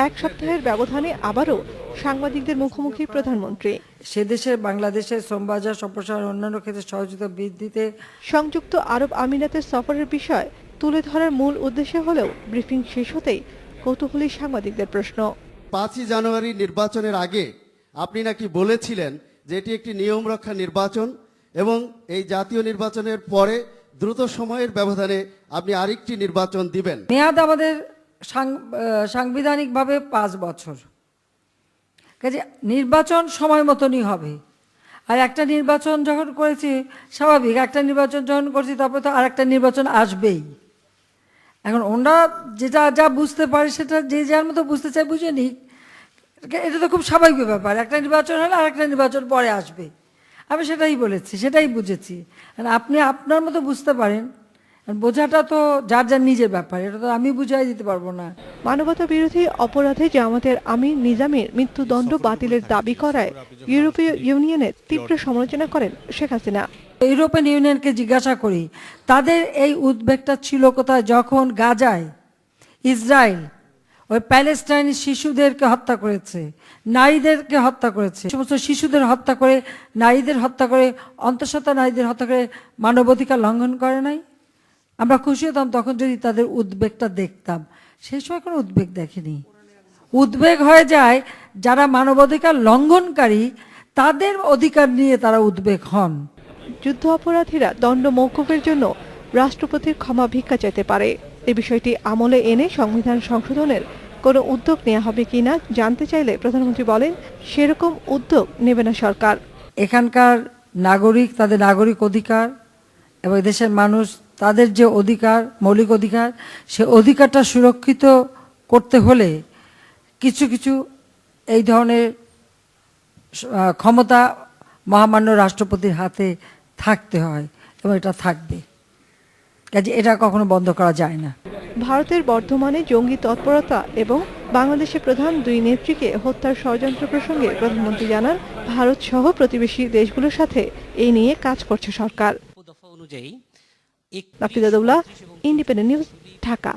এক সপ্তাহের ব্যবধানে আবারও সাংবাদিকদের মুখোমুখি প্রধানমন্ত্রী। সে দেশের বাংলাদেশের শ্রম বাজার সম্প্রসারণ অন্যান্য ক্ষেত্রে সহযোগিতা বৃদ্ধিতে সংযুক্ত আরব আমিরাতের সফরের বিষয় তুলে ধরার মূল উদ্দেশ্য হলেও ব্রিফিং শেষ হতেই কৌতূহলী সাংবাদিকদের প্রশ্ন। 5ই জানুয়ারি নির্বাচনের আগে আপনি নাকি বলেছিলেন যে এটি একটি নিয়ম রক্ষা নির্বাচন এবং এই জাতীয় নির্বাচনের পরে দ্রুত সময়ের ব্যবধানে আপনি আরেকটি নির্বাচন দিবেন। মেয়াদ আমাদের সাংবিধানিকভাবে 5 বছর, কাজে নির্বাচন সময় মতনই হবে। আর একটা নির্বাচন যখন করেছি স্বাভাবিক, একটা নির্বাচন যখন করছি তারপরে তো আর একটা নির্বাচন আসবেই। এখন ওনারা যেটা যা বুঝতে পারে সেটা যে যার মতো বুঝতে চায় বুঝে নিক, এটা তো খুব স্বাভাবিক ব্যাপার। একটা নির্বাচন হলে আর একটা নির্বাচন পরে আসবে, আমি সেটাই বলেছি, সেটাই বুঝেছি। আপনি আপনার মতো বুঝতে পারেন, বোঝাটা তো যার যার নিজের ব্যাপার, এটা তো আমি বুঝাই দিতে পারবো না। মানবতা বিরোধী অপরাধে জামাতের আমির নিজামীর মৃত্যুদণ্ড বাতিলের দাবি করায় ইউরোপীয় ইউনিয়নের তীব্র সমালোচনা করেন শেখ হাসিনা। ইউরোপিয়ান ইউনিয়নকে জিজ্ঞাসা করি তাদের এই উদ্বেগটা ছিল কোথায় যখন গাজায় ইসরায়েল ওই প্যালেস্টাইনি শিশুদেরকে হত্যা করেছে, নারীদেরকে হত্যা করেছে, সমস্ত শিশুদের হত্যা করে, নারীদের হত্যা করে, অন্তঃসত্ত্বা নারীদের হত্যা করে মানবাধিকার লঙ্ঘন করে নাই? আমরা খুশি হতাম তখন যদি তাদের উদ্বেগটা দেখতাম। সেই সময় কোনো উদ্বেগ দেখিনি। উদ্বেগ হয়ে যায় যারা মানবাধিকার লঙ্ঘনকারী, তাদের অধিকার নিয়ে তারা উদ্বেগ হন। যুদ্ধ অপরাধীরা দণ্ড মওকুফের জন্য রাষ্ট্রপতির ক্ষমা ভিক্ষা চাইতে পারে। এই বিষয়টি আমলে এনে সংবিধান সংশোধনের কোনো উদ্যোগ নেওয়া হবে কিনা জানতে চাইলে প্রধানমন্ত্রী বলেন, সেরকম উদ্যোগ নেবে না সরকার। এখানকার নাগরিক তাদের নাগরিক অধিকার এবং দেশের মানুষ তাদের যে অধিকার, মৌলিক অধিকার, সে অধিকারটা সুরক্ষিত করতে হলে কিছু কিছু এই ধরনের ক্ষমতা মহামান্য রাষ্ট্রপতির হাতে থাকতে হয় এবং এটা থাকবে, কাজে এটা কখনো বন্ধ করা যায় না। ভারতের বর্ধমানে জঙ্গি তৎপরতা এবং বাংলাদেশের প্রধান দুই নেত্রীকে হত্যার ষড়যন্ত্র প্রসঙ্গে প্রধানমন্ত্রী জানান, ভারত সহ প্রতিবেশী দেশগুলোর সাথে এই নিয়ে কাজ করছে সরকার। Independent news, Dhaka.